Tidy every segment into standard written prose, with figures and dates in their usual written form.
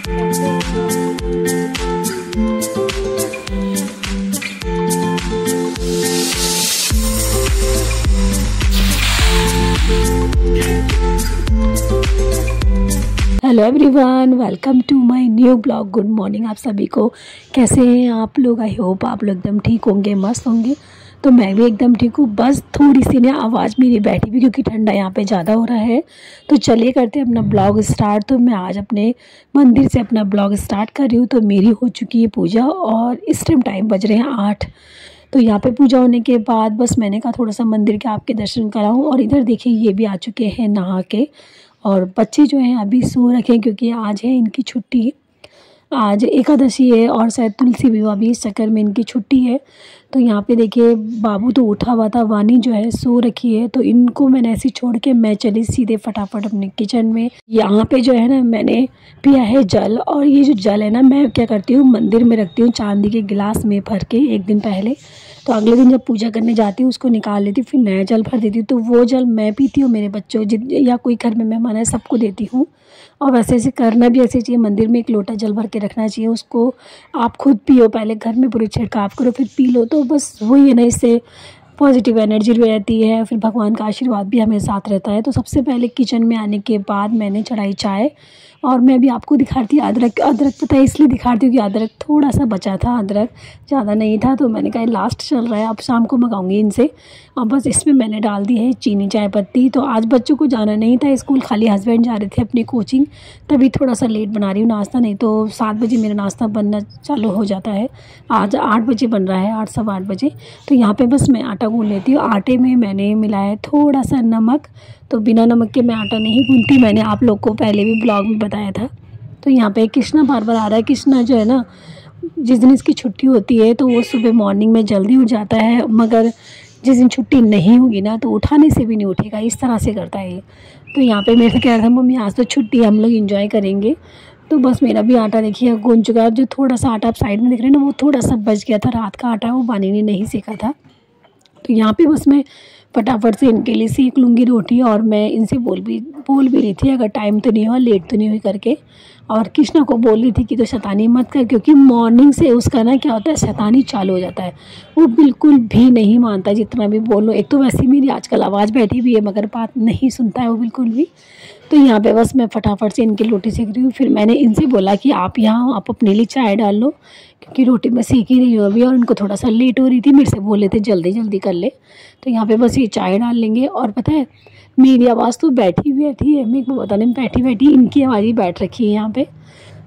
Hello everyone, welcome to my new blog. Good morning आप सभी को। कैसे हैं आप लोग? आई होप आप लोग एकदम ठीक होंगे, मस्त होंगे। तो मैं भी एकदम ठीक हूँ। बस थोड़ी सी ना आवाज़ मेरी बैठी हुई क्योंकि ठंडा यहाँ पे ज़्यादा हो रहा है। तो चलिए करते हैं अपना ब्लॉग स्टार्ट। तो मैं आज अपने मंदिर से अपना ब्लॉग स्टार्ट कर रही हूँ। तो मेरी हो चुकी है पूजा और इस टाइम बज रहे हैं 8। तो यहाँ पे पूजा होने के बाद बस मैंने कहा थोड़ा सा मंदिर के आपके दर्शन कराऊँ। और इधर देखिए ये भी आ चुके हैं नहा के। और बच्चे जो हैं अभी सो रखे हैं क्योंकि आज है इनकी छुट्टी। आज एकादशी है और शायद तुलसी विवाह भी, इस चक्कर में इनकी छुट्टी है। तो यहाँ पे देखिए बाबू तो उठा हुआ था, वानी जो है सो रखी है। तो इनको मैंने ऐसे छोड़ के मैं चली सीधे फटाफट अपने किचन में। यहाँ पे जो है ना मैंने पिया है जल। और ये जो जल है ना मैं क्या करती हूँ मंदिर में रखती हूँ चांदी के गिलास में भर के एक दिन पहले। तो अगले दिन जब पूजा करने जाती हूँ उसको निकाल लेती हूँ, फिर नया जल भर देती हूँ। तो वो जल मैं पीती हूँ, मेरे बच्चों या कोई घर में मेहमान है सबको देती हूँ। और वैसे ऐसे करना भी ऐसे चाहिए, मंदिर में एक लोटा जल भर के रखना चाहिए। उसको आप खुद पियो, पहले घर में पूरी छिड़काव करो फिर पी लो। तो बस वही है ना, इससे पॉजिटिव एनर्जी भी रहती है, फिर भगवान का आशीर्वाद भी हमें साथ रहता है। तो सबसे पहले किचन में आने के बाद मैंने चढ़ाई चाय। और मैं भी आपको दिखाती हूँ अदरक। पता है इसलिए दिखाती हूँ कि अदरक थोड़ा सा बचा था, अदरक ज़्यादा नहीं था। तो मैंने कहा लास्ट चल रहा है, अब शाम को मंगाऊंगी इनसे। और बस इसमें मैंने डाल दी है चीनी चाय पत्ती। तो आज बच्चों को जाना नहीं था स्कूल, खाली हस्बैंड जा रहे थे अपनी कोचिंग, तभी थोड़ा सा लेट बना रही हूँ नाश्ता। नहीं तो 7 बजे मेरा नाश्ता बनना चालू हो जाता है। आज 8 बजे बन रहा है, 8 सवा 8 बजे। तो यहाँ पे बस मैं आटा गूँध लेती हूँ। आटे में मैंने मिलाया थोड़ा सा नमक। तो बिना नमक के मैं आटा नहीं गूँधती, मैंने आप लोग को पहले भी ब्लॉग में बताया था। तो यहाँ पे कृष्णा बार बार आ रहा है। कृष्णा जो है ना, जिस दिन इसकी छुट्टी होती है तो वो सुबह मॉर्निंग में जल्दी उठ जाता है, मगर जिस दिन छुट्टी नहीं होगी ना तो उठाने से भी नहीं उठेगा, इस तरह से करता है ये। तो यहाँ पे मेरे से कह रहा था मम्मी आज तो छुट्टी है, हम लोग एंजॉय करेंगे। तो बस मेरा भी आटा देखिए गूंज चुका है। जो थोड़ा सा आटा आप साइड में देख रहे हैं ना, वो थोड़ा सा बच गया था, रात का आटा, वो पानी ने नहीं सेका था। तो यहाँ पे बस मैं फटाफट से इनके लिए सेक लूँगी रोटी। और मैं इनसे बोल भी रही थी अगर टाइम तो नहीं हुआ, लेट तो नहीं हुई करके। और कृष्णा को बोल रही थी कि तो शैतानी मत कर, क्योंकि मॉर्निंग से उसका ना क्या होता है, शैतानी चालू हो जाता है। वो बिल्कुल भी नहीं मानता जितना भी बोलो। एक तो वैसे मेरी आजकल आवाज़ बैठी हुई है मगर बात नहीं सुनता है वो बिल्कुल भी। तो यहाँ पे बस मैं फटाफट से इनकी रोटी सेक रही हूँ। फिर मैंने इनसे बोला कि आप यहाँ आप अपने लिए चाय डाल लो, क्योंकि रोटी मैं सेक ही रही हूँ अभी। और उनको थोड़ा सा लेट हो रही थी, मेरे से बोले थे जल्दी जल्दी कर ले। तो यहाँ पे बस ये चाय डाल लेंगे। और पता है मेरी आवाज़ तो बैठी है, मेरे को पता नहीं बैठी इनकी आवाज़ ही बैठ रखी है यहाँ पे।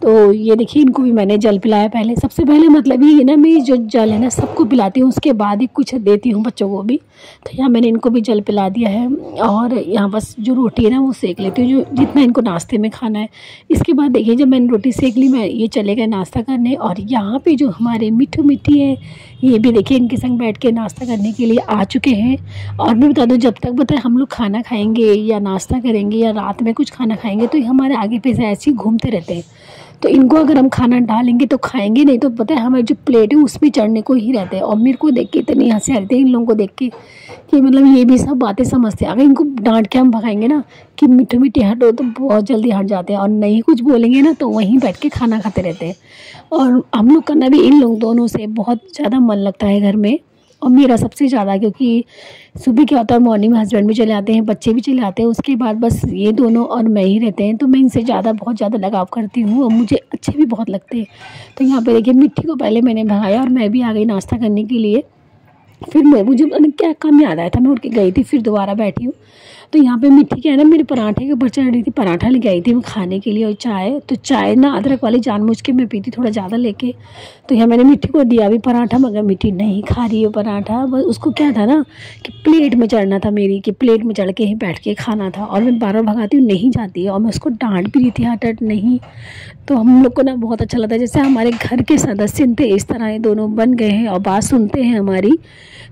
तो ये देखिए इनको भी मैंने जल पिलाया पहले। सबसे पहले मतलब ये ना, मैं जो जल है ना सबको पिलाती हूँ, उसके बाद ही कुछ देती हूँ बच्चों को भी। तो यहाँ मैंने इनको भी जल पिला दिया है। और यहाँ बस जो रोटी है ना वो सेक लेती हूँ, जो जितना इनको नाश्ते में खाना है। इसके बाद देखिए जब मैंने रोटी सेक ली, मैं ये चले गए नाश्ता करने। और यहाँ पर जो हमारे मिट्ठू मिट्टी है, ये भी देखिए इनके संग बैठ के नाश्ता करने के लिए आ चुके हैं। और मैं बता दूँ जब तक बताए हम लोग खाना खाएँगे या नाश्ता करेंगे या रात में कुछ खाना खाएँगे, तो ये हमारे आगे पीछे ऐसे ही घूमते रहते हैं। तो इनको अगर हम खाना डालेंगे तो खाएंगे, नहीं तो पता है हमारी जो प्लेट है उसमें चढ़ने को ही रहते हैं। और मेरे को देख के इतनी हंसी आती है इन लोगों को देख के कि मतलब ये भी सब बातें समझते हैं। अगर इनको डांट के हम भगाएंगे ना कि मिट्टू मिट्टी हटो, तो बहुत जल्दी हट जाते हैं। और नहीं कुछ बोलेंगे ना तो वहीं बैठ के खाना खाते रहते हैं। और हम लोग करना भी इन लोग दोनों से बहुत ज़्यादा मन लगता है घर में, और मेरा सबसे ज़्यादा, क्योंकि सुबह क्या होता है मॉर्निंग में हस्बैंड भी चले आते हैं, बच्चे भी चले आते हैं, उसके बाद बस ये दोनों और मैं ही रहते हैं। तो मैं इनसे बहुत ज़्यादा लगाव करती हूँ और मुझे अच्छे भी बहुत लगते हैं। तो यहाँ पे देखिए मिट्टी को पहले मैंने भगाया और मैं भी आ गई नाश्ता करने के लिए। फिर मुझे क्या काम याद आया था, मैं उठ के गई थी, फिर दोबारा बैठी हूँ। तो यहाँ पे मिट्टी क्या है ना, मेरे पराठे के ऊपर चढ़ रही थी, पराठा लेके आई थी मैं खाने के लिए। और चाय, तो चाय ना अदरक वाली जानबूझ के मैं पीती थोड़ा ज़्यादा लेके। तो यहाँ मैंने मिट्टी को दिया भी पराठा, मगर मिट्टी नहीं खा रही है पराठा। बस उसको क्या था ना कि प्लेट में चढ़ना था मेरी, कि प्लेट में चढ़ के ही बैठ के खाना था। और मैं बार बार भगाती हूँ, नहीं जाती है। और मैं उसको डांट भी रही थी, हट हट नहीं। तो हम लोग को ना बहुत अच्छा लगता है, जैसे हमारे घर के सदस्य थे इस तरह ये दोनों बन गए हैं और बात सुनते हैं हमारी।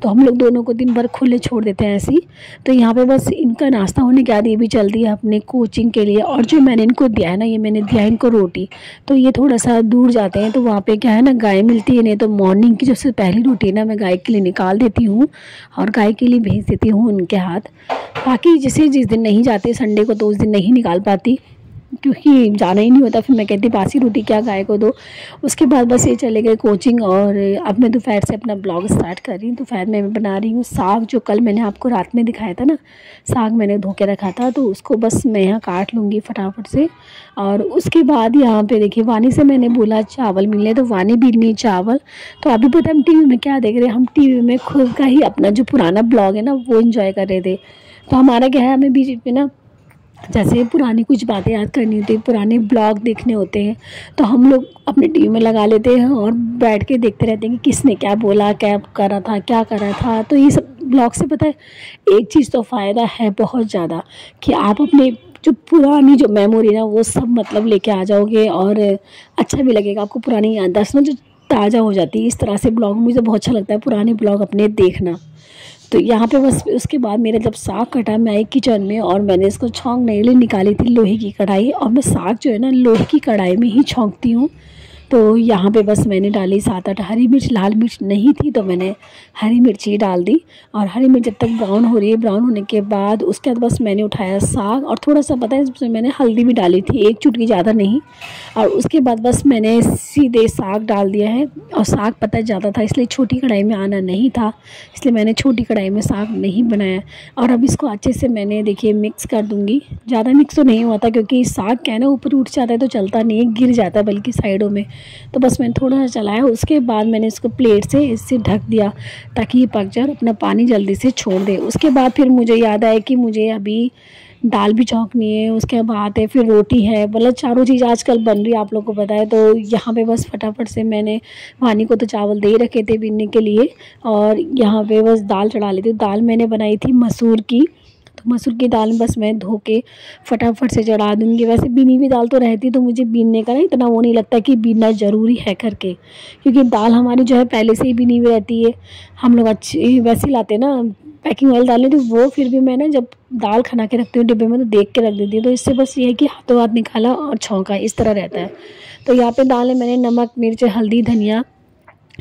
तो हम लोग दोनों को दिन भर खुले छोड़ देते हैं ऐसे ही। तो यहाँ पे बस इनका नाश्ता होने के बाद ये भी चल दिया अपने कोचिंग के लिए। और जो मैंने इनको दिया है ना, ये मैंने दिया है इनको रोटी। तो ये थोड़ा सा दूर जाते हैं, तो वहाँ पे क्या है ना गाय मिलती है नहीं, तो मॉर्निंग की सबसे पहली रोटी ना मैं गाय के लिए निकाल देती हूँ और गाय के लिए भेज देती हूँ उनके हाथ। बाकी जैसे जिस दिन नहीं जाते संडे को, तो उस दिन नहीं निकाल पाती। क्योंकि जाना ही नहीं होता। फिर मैं कहती बासी रोटी क्या गाय को दो। उसके बाद बस ये चले गए कोचिंग और अब मैं दोपहर से अपना ब्लॉग स्टार्ट कर रही हूँ। दोपहर में मैं बना रही हूँ साग, जो कल मैंने आपको रात में दिखाया था ना, साग मैंने धो के रखा था, तो उसको बस मैं यहाँ काट लूँगी फटाफट से। और उसके बाद यहाँ पे देखिए वानी से मैंने बोला चावल मिले, तो वानी भी नहीं चावल। तो अभी पता हम टीवी में क्या देख रहे हैं, हम टीवी में खुद का ही अपना जो पुराना ब्लॉग है ना वो एंजॉय कर रहे थे। तो हमारा क्या है, हमें बीच में ना जैसे पुरानी कुछ बातें याद करनी होती है, पुराने ब्लॉग देखने होते हैं, तो हम लोग अपने टीवी में लगा लेते हैं और बैठ के देखते रहते हैं कि किसने क्या बोला, क्या करा था, क्या करा था। तो ये सब ब्लॉग से पता है एक चीज़ तो फ़ायदा है बहुत ज़्यादा, कि आप अपने जो पुरानी जो मेमोरी ना वो सब मतलब लेके आ जाओगे और अच्छा भी लगेगा आपको। पुरानी याददाश्त ना जो ताज़ा हो जाती है इस तरह से ब्लॉग, मुझे बहुत अच्छा लगता है पुराने ब्लॉग अपने देखना। तो यहाँ पे बस उसके बाद मेरा जब साग कटा, मैं आई किचन में और मैंने इसको छौंकने के लिए निकाली थी लोहे की कढ़ाई। और मैं साग जो है ना लोहे की कढ़ाई में ही छौंकती हूँ। तो यहाँ पे बस मैंने डाली 7-8 हरी मिर्च, लाल मिर्च नहीं थी तो मैंने हरी मिर्च ही डाल दी। और हरी मिर्च जब तक ब्राउन हो रही है, ब्राउन होने के बाद उसके बाद बस मैंने उठाया साग और थोड़ा सा पता है इसमें मैंने हल्दी भी डाली थी, 1 चुटकी, ज़्यादा नहीं। और उसके बाद बस मैंने सीधे साग डाल दिया है। और साग पता है ज़्यादा था इसलिए छोटी कढ़ाई में आना नहीं था, इसलिए मैंने छोटी कढ़ाई में साग नहीं बनाया। और अब इसको अच्छे से मैंने देखिए मिक्स कर दूँगी। ज़्यादा मिक्स तो नहीं हुआ था क्योंकि साग क्या है ना ऊपर उठ जाता है तो चलता नहीं है, गिर जाता है बल्कि साइडों में। तो बस मैंने थोड़ा सा चलाया, उसके बाद मैंने इसको प्लेट से इससे ढक दिया ताकि ये पक जाए और अपना पानी जल्दी से छोड़ दे। उसके बाद फिर मुझे याद आया कि मुझे अभी दाल भी छौंकनी है, उसके बाद है फिर रोटी है, मतलब चारों चीज़ आजकल बन रही है आप लोगों को पता है। तो यहाँ पे बस फटाफट से मैंने वानी को तो चावल दे ही रखे थे बीनने के लिए और यहाँ पे बस दाल चढ़ा ली थी। दाल मैंने बनाई थी मसूर की, तो मसूर की दाल बस मैं धो के फटाफट से चढ़ा दूँगी। वैसे बीनी हुई दाल तो रहती तो मुझे बीनने का ना इतना वो नहीं लगता कि बीनना ज़रूरी है करके, क्योंकि दाल हमारी जो है पहले से ही बीनी हुई रहती है। हम लोग अच्छी वैसे लाते ना पैकिंग वाली दालें, तो वो फिर भी मैं ना जब दाल खना के रखती हूँ डिब्बे में तो देख के रख देती हूँ। तो इससे बस ये है कि हाथों हाथ निकाला और छौंका, इस तरह रहता है। तो यहाँ पे दाल है, मैंने नमक, मिर्च, हल्दी, धनिया,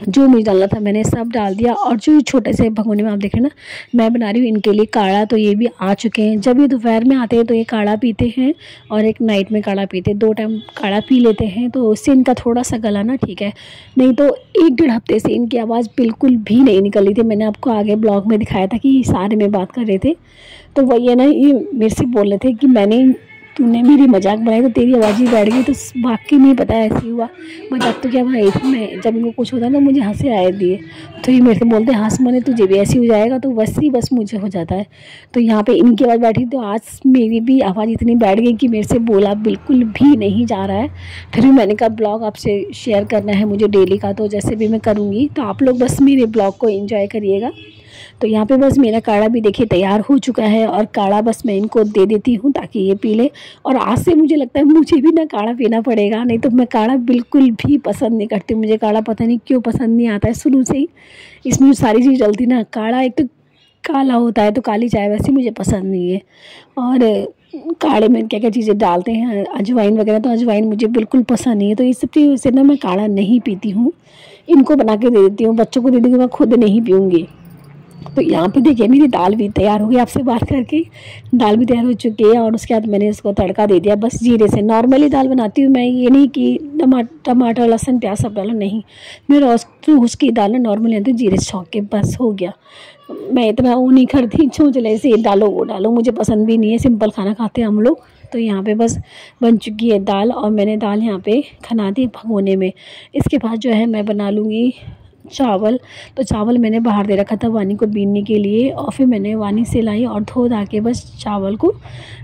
जो मिर्च डालना था मैंने सब डाल दिया। और जो छोटे से भगोने में आप देख रहे हैं ना मैं बना रही हूँ इनके लिए काढ़ा, तो ये भी आ चुके हैं। जब ये दोपहर में आते हैं तो ये काढ़ा पीते हैं और एक नाइट में काढ़ा पीते हैं, 2 टाइम काढ़ा पी लेते हैं। तो उससे इनका थोड़ा सा गला ना ठीक है, नहीं तो 1-1.5 हफ्ते से इनकी आवाज़ बिल्कुल भी नहीं निकल रही थी। मैंने आपको आगे ब्लॉग में दिखाया था कि सारे में बात कर रहे थे, तो वही है ना ये मेरे से बोल रहे थे कि तूने मेरी मजाक बनाई तो तेरी आवाज़ ही बैठ गई। तो वाकई नहीं पता ऐसे हुआ, मजाक तो क्या बनाई थी मैं, जब इनको कुछ होता है तो मुझे हंसे आए दिए। तो ये मेरे से बोलते हंस मने तुझे भी ऐसी हो जाएगा, तो वैसे ही बस मुझे हो जाता है। तो यहाँ पे इनकी आवाज़ बैठी तो आज मेरी भी आवाज़ इतनी बैठ गई कि मेरे से बोला बिल्कुल भी नहीं जा रहा है। फिर भी मैंने कहा ब्लॉग आपसे शेयर करना है मुझे डेली का, तो जैसे भी मैं करूँगी तो आप लोग बस मेरे ब्लॉग को एंजॉय करिएगा। तो यहाँ पे बस मेरा काढ़ा भी देखिए तैयार हो चुका है और काढ़ा बस मैं इनको दे देती हूँ ताकि ये पी ले। और आज से मुझे लगता है मुझे भी ना काढ़ा पीना पड़ेगा, नहीं तो मैं काढ़ा बिल्कुल भी पसंद नहीं करती। मुझे काढ़ा पता नहीं क्यों पसंद नहीं आता है शुरू से ही, इसमें सारी चीज़ डलती ना, काढ़ा एक तो काला होता है तो काली चाय वैसे मुझे पसंद नहीं है। और काढ़े में क्या क्या चीज़ें डालते हैं, अजवाइन वगैरह, तो अजवाइन मुझे बिल्कुल पसंद नहीं है। तो इस सब चीज़ से ना मैं काढ़ा नहीं पीती हूँ, इनको बना के दे देती हूँ, बच्चों को दे दूँगी, मैं खुद नहीं पीऊँगी। तो यहाँ पे देखिए मेरी दाल भी तैयार हो गई, आपसे बात करके दाल भी तैयार हो चुकी है। और उसके बाद मैंने इसको तड़का दे दिया बस जीरे से। नॉर्मली दाल बनाती हूँ मैं, ये नहीं कि टमाटर लहसुन प्याज सब डालो, नहीं, मैं रोज की दाल ना नॉर्मली आती हूँ जीरे से छौंक के, बस हो गया। मैं इतना वो नहीं करती चौंचले से डालो वो डालो, मुझे पसंद भी नहीं है, सिंपल खाना खाते हैं हम लोग। तो यहाँ पे बस बन चुकी है दाल और मैंने दाल यहाँ पे खना दी भगोने में। इसके बाद जो है मैं बना लूँगी चावल। तो चावल मैंने बाहर दे रखा था वानी को बीनने के लिए और फिर मैंने वानी से लाई और धो धा के बस चावल को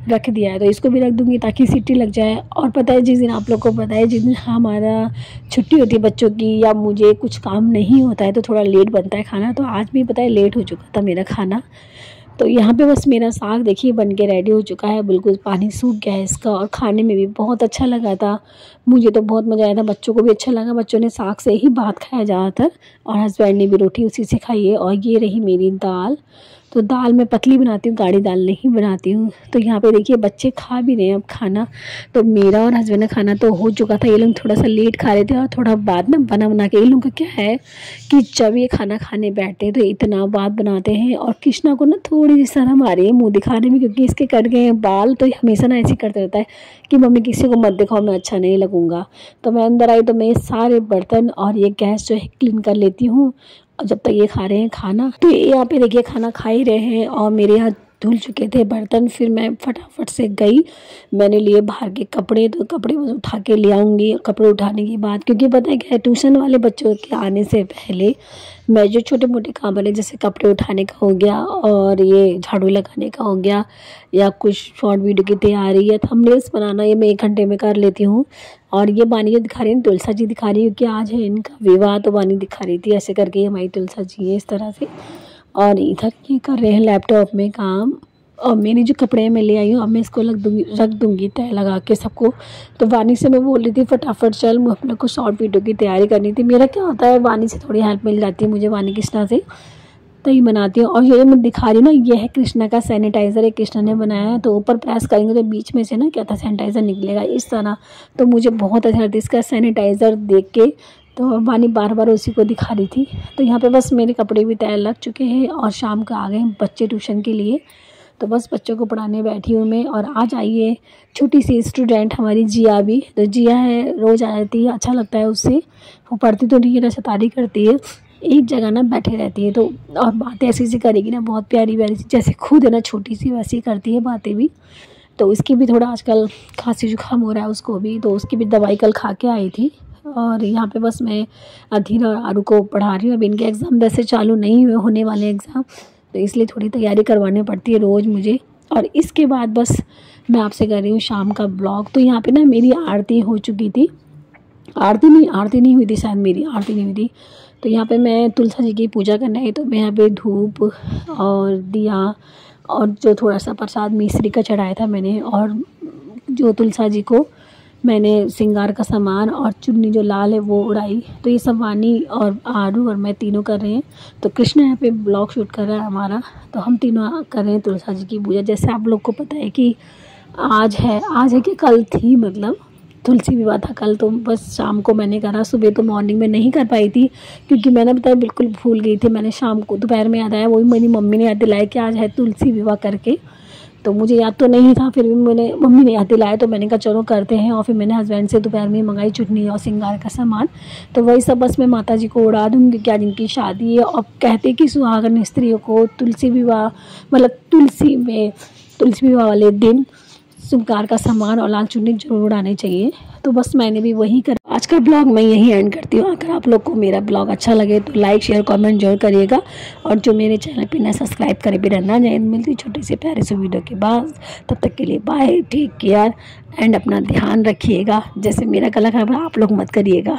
रख दिया है। तो इसको भी रख दूँगी ताकि सीटी लग जाए। और पता है जिस दिन आप लोग को पता है जिस दिन हमारा छुट्टी होती है बच्चों की या मुझे कुछ काम नहीं होता है तो थोड़ा लेट बनता है खाना, तो आज भी पता है लेट हो चुका था मेरा खाना। तो यहाँ पे बस मेरा साग देखिए बन के रेडी हो चुका है, बिल्कुल पानी सूख गया है इसका और खाने में भी बहुत अच्छा लगा था। मुझे तो बहुत मज़ा आया था, बच्चों को भी अच्छा लगा, बच्चों ने साग से ही भात खाया ज़्यादातर और हस्बैंड ने भी रोटी उसी से खाई है। और ये रही मेरी दाल, तो दाल मैं पतली बनाती हूँ, गाढ़ी दाल नहीं बनाती हूँ। तो यहाँ पे देखिए बच्चे खा भी रहे हैं अब खाना। तो मेरा और हस्बैंड का खाना तो हो चुका था, ये लोग थोड़ा सा लेट खा रहे थे और थोड़ा बाद ना बना के। इन लोगों का क्या है कि जब ये खाना खाने बैठते तो इतना बात बनाते हैं। और कृष्णा को ना थोड़ी सी शर्म आ रही है मुँह दिखाने में, क्योंकि इसके कट गए हैं बाल। तो हमेशा ना ऐसे करते रहता है कि मम्मी किसी को मत दिखाओ, मैं अच्छा नहीं लगूंगा। तो मैं अंदर आई तो मैं सारे बर्तन और ये गैस जो है क्लीन कर लेती हूँ। और जब तक ये खा रहे हैं खाना, तो ये यहाँ पे देखिए खाना खा ही रहे हैं और मेरे यहाँ धुल चुके थे बर्तन। फिर मैं फटाफट से गई, मैंने लिए बाहर के कपड़े। तो कपड़े बस उठा के ले आऊँगी। कपड़े उठाने के बाद, क्योंकि पता है क्या है, ट्यूशन वाले बच्चों के आने से पहले मैं जो छोटे मोटे काम वाले, जैसे कपड़े उठाने का हो गया और ये झाड़ू लगाने का हो गया, या कुछ शॉर्ट वीडियो की तैयारी या थंबनेल्स बनाना, ये मैं 1 घंटे में कर लेती हूँ। और ये वानी जो दिखा रही है, तुलसा जी दिखा रही है, क्योंकि आज है इनका विवाह। तो वानी दिखा रही थी ऐसे करके, हमारी तुलसा जी है इस तरह से। और इधर ये कर रहे हैं लैपटॉप में काम। और मैंने जो कपड़े मैं ले आई हूँ, अब मैं इसको रख दूँगी तय लगा के सबको। तो वानी से मैं बोल रही थी फटाफट चल, मैं अपने को शॉर्ट वीडियो की तैयारी करनी थी। मेरा क्या होता है, वानी से थोड़ी हेल्प मिल जाती है मुझे, वानी कृष्णा से, तो ये बनाती हूँ। और ये मैं दिखा रही हूँ ना, ये है कृष्णा का सैनिटाइज़र, है कृष्णा ने बनाया है। तो ऊपर प्रेस करेंगे तो बीच में से ना क्या था सैनिटाइज़र निकलेगा इस तरह। तो मुझे बहुत अच्छा लगता है इसका सैनिटाइज़र देख के। तो वानी बार बार उसी को दिखा रही थी। तो यहाँ पे बस मेरे कपड़े भी तैयार लग चुके हैं और शाम को आ गए बच्चे ट्यूशन के लिए। तो बस बच्चों को पढ़ाने बैठी हूँ मैं। और आज आई है छोटी सी स्टूडेंट हमारी जिया भी। तो जिया है, रोज़ आ जाती है, अच्छा लगता है उससे। वो पढ़ती तो नहीं है ना, शैतानी करती है, एक जगह ना बैठे रहती है। तो और बातें ऐसी सी करेगी ना, बहुत प्यारी प्यारी सी, जैसे खुद है ना छोटी सी, वैसी ही करती है बातें भी। तो इसकी भी थोड़ा आजकल खांसी जुकाम हो रहा है उसको भी, तो उसकी भी दवाई कल खा के आई थी। और यहाँ पे बस मैं अधीर और आरू को पढ़ा रही हूँ। अब इनके एग्ज़ाम वैसे चालू नहीं हुए, होने वाले एग्ज़ाम, तो इसलिए थोड़ी तैयारी करवानी पड़ती है रोज़ मुझे। और इसके बाद बस मैं आपसे कर रही हूँ शाम का ब्लॉग। तो यहाँ पे ना मेरी आरती हो चुकी थी, आरती नहीं हुई थी शायद, मेरी आरती नहीं हुई थी। तो यहाँ पे मैं तुलसा जी की पूजा करने आई। तो मैं यहाँ पे धूप और दिया और जो थोड़ा सा प्रसाद मिश्री का चढ़ाया था मैंने, और जो तुलसा जी को मैंने श्रृंगार का सामान और चुन्नी जो लाल है वो उड़ाई। तो ये सब वानी और आरू और मैं तीनों कर रहे हैं। तो कृष्णा यहाँ पे ब्लॉग शूट कर रहा है हमारा। तो हम तीनों कर रहे हैं तुलसा जी की पूजा। जैसे आप लोग को पता है कि आज है कि कल थी, मतलब तुलसी विवाह था कल। तो बस शाम को मैंने करा, सुबह तो मॉर्निंग में नहीं कर पाई थी, क्योंकि मैंने बताया बिल्कुल भूल गई थी। मैंने शाम को दोपहर में याद आया, वही मेरी मम्मी ने याद दिलाया कि आज है तुलसी विवाह करके। तो मुझे याद तो नहीं था, फिर भी मैंने मम्मी ने याद दिलाया, तो मैंने कहा चलो करते हैं। और फिर मैंने हस्बैंड से दोपहर में मंगाई चुन्नी और श्रृंगार का सामान। तो वही सब बस मैं माता जी को उड़ा दूँगी, क्या जिनकी शादी है। और कहते कि सुहागन स्त्रियों को तुलसी विवाह, मतलब तुलसी विवाह वाले दिन श्रृंगार का सामान और लाल चुन्नी जरूर उड़ानी चाहिए। तो बस मैंने भी वही कर। आज का ब्लॉग मैं यहीं एंड करती हूँ। अगर आप लोग को मेरा ब्लॉग अच्छा लगे तो लाइक शेयर कमेंट जरूर करिएगा। और जो मेरे चैनल पे ना सब्सक्राइब करे भी रहना जाए। मिलती छोटे से प्यारे से वीडियो के बाद, तब तक के लिए बाय, टेक केयर एंड अपना ध्यान रखिएगा। जैसे मेरा गला खराब है आप लोग मत करिएगा।